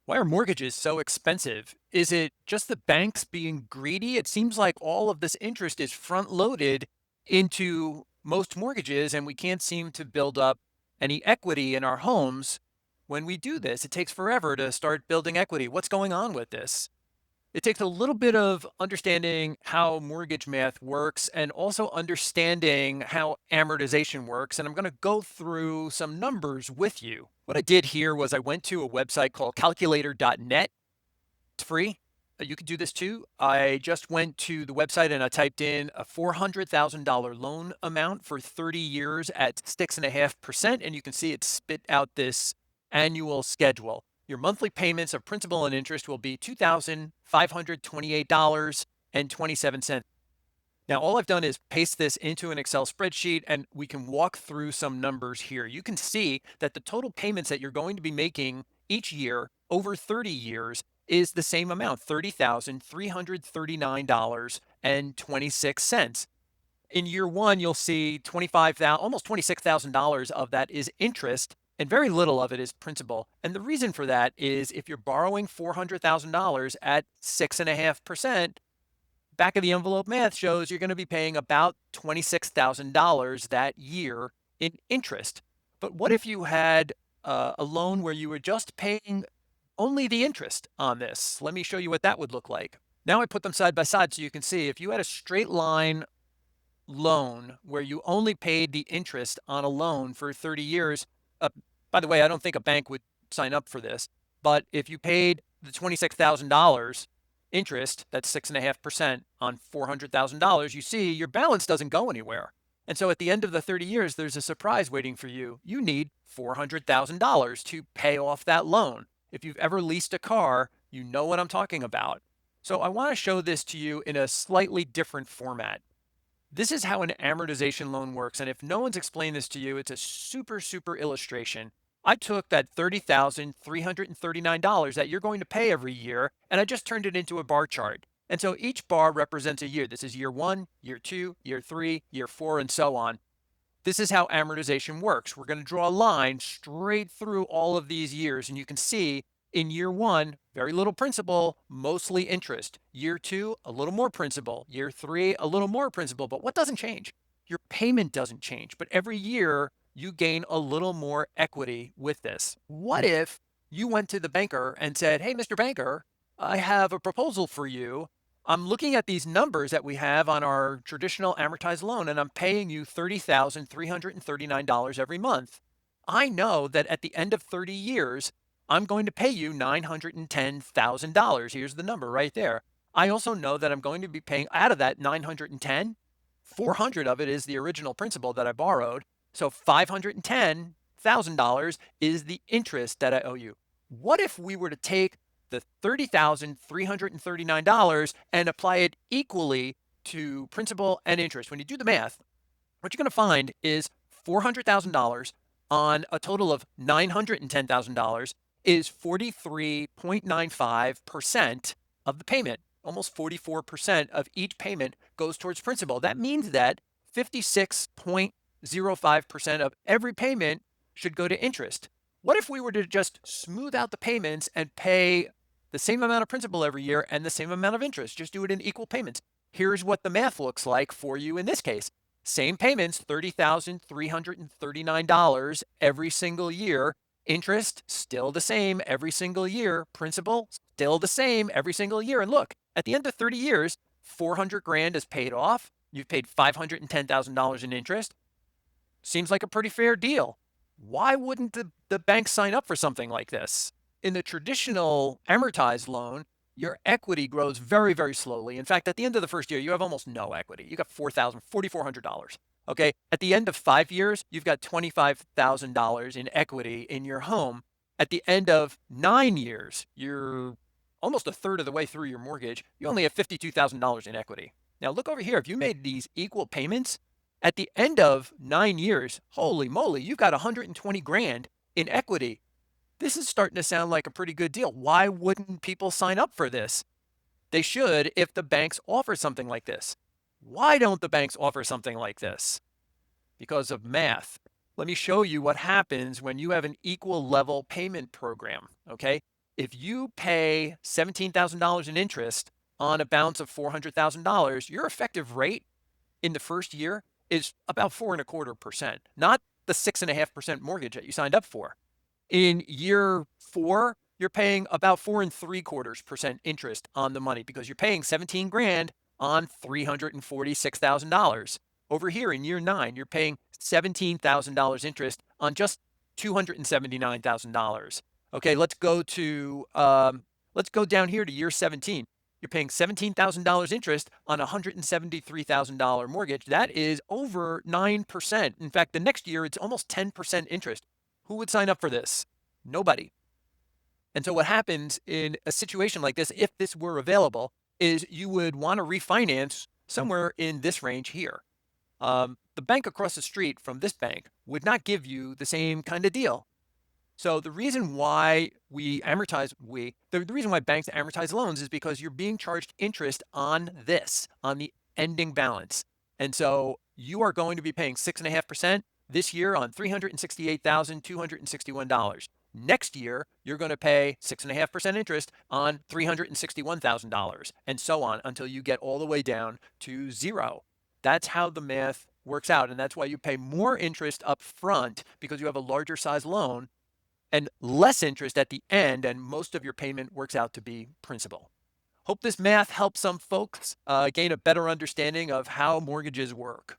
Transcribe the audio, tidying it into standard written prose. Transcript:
Why are mortgages so expensive? Is it just the banks being greedy? It seems like all of this interest is front loaded into most mortgages, and we can't seem to build up any equity in our homes. When we do this, it takes forever to start building equity. What's going on with this? It takes a little bit of understanding how mortgage math works and also understanding how amortization works. And I'm going to go through some numbers with you. What I did here was I went to a website called calculator.net. It's free. You could do this too. I just went to the website and I typed in a $400,000 loan amount for 30 years at 6.5%. And you can see it spit out this annual schedule. Your monthly payments of principal and interest will be $2,528.27. Now, all I've done is paste this into an Excel spreadsheet and we can walk through some numbers here. You can see that the total payments that you're going to be making each year over 30 years is the same amount, $30,339.26. In year one, you'll see 25,000, almost $26,000 of that is interest, and very little of it is principal. And the reason for that is if you're borrowing $400,000 at 6.5%, back of the envelope math shows you're going to be paying about $26,000 that year in interest. But what if you had a loan where you were just paying only the interest on this? Let me show you what that would look like. Now I put them side by side so you can see if you had a straight line loan where you only paid the interest on a loan for 30 years. Uh, by the way, I don't think a bank would sign up for this, but if you paid the $26,000 interest, that's 6.5% on $400,000, you see your balance doesn't go anywhere. And so at the end of the 30 years, there's a surprise waiting for you. You need $400,000 to pay off that loan. If you've ever leased a car, you know what I'm talking about. So I want to show this to you in a slightly different format. This is how an amortization loan works. And if no one's explained this to you, it's a super illustration. I took that $30,339 that you're going to pay every year, and I just turned it into a bar chart. And so each bar represents a year. This is year one, year two, year three, year four, and so on. This is how amortization works. We're going to draw a line straight through all of these years, and you can see in year one, very little principal, mostly interest. Year two, a little more principal. Year three, a little more principal. But what doesn't change? Your payment doesn't change, but every year you gain a little more equity with this. What if you went to the banker and said, "Hey, Mr. Banker, I have a proposal for you. I'm looking at these numbers that we have on our traditional amortized loan, and I'm paying you $30,339 every month. I know that at the end of 30 years, I'm going to pay you $910,000. Here's the number right there. I also know that I'm going to be paying out of that 910, 400 of it is the original principal that I borrowed. So $510,000 is the interest that I owe you. What if we were to take the $30,339 and apply it equally to principal and interest? When you do the math, what you're going to find is $400,000 on a total of $910,000 is 43.95% of the payment. Almost 44% of each payment goes towards principal. That means that 56.05% of every payment should go to interest. What if we were to just smooth out the payments and pay the same amount of principal every year and the same amount of interest? Just do it in equal payments. Here's what the math looks like for you in this case. Same payments, $30,339 every single year. Interest, still the same every single year. Principal, still the same every single year. And look, at the end of 30 years, 400 grand is paid off. You've paid $510,000 in interest. Seems like a pretty fair deal. Why wouldn't the bank sign up for something like this? In the traditional amortized loan, your equity grows very slowly. In fact, at the end of the first year, you have almost no equity. You got $4,400. Okay. At the end of 5 years, you've got $25,000 in equity in your home. At the end of 9 years, you're almost a third of the way through your mortgage. You only have $52,000 in equity. Now look over here. If you made these equal payments at the end of 9 years, holy moly, you've got 120 grand in equity. This is starting to sound like a pretty good deal. Why wouldn't people sign up for this? They should if the banks offer something like this. Why don't the banks offer something like this? Because of math. Let me show you what happens when you have an equal level payment program, okay? If you pay $17,000 in interest on a balance of $400,000, your effective rate in the first year is about 4.25%, not the 6.5% mortgage that you signed up for. In year 4, you're paying about 4.75% interest on the money because you're paying 17 grand on $346,000. Over here in year 9, you're paying $17,000 interest on just $279,000. Okay, let's go down here to year 17. You're paying $17,000 interest on a $173,000 mortgage. That is over 9%. In fact, the next year it's almost 10% interest. Who would sign up for this? Nobody. And so what happens in a situation like this, if this were available, is you would want to refinance somewhere in this range here. The bank across the street from this bank would not give you the same kind of deal. So the reason why the reason why banks amortize loans is because you're being charged interest on this, on the ending balance. And so you are going to be paying 6.5% this year on $368,261. Next year, you're going to pay 6.5% interest on $361,000, and so on until you get all the way down to zero. That's how the math works out. And that's why you pay more interest up front because you have a larger size loan and less interest at the end, and most of your payment works out to be principal. Hope this math helps some folks gain a better understanding of how mortgages work.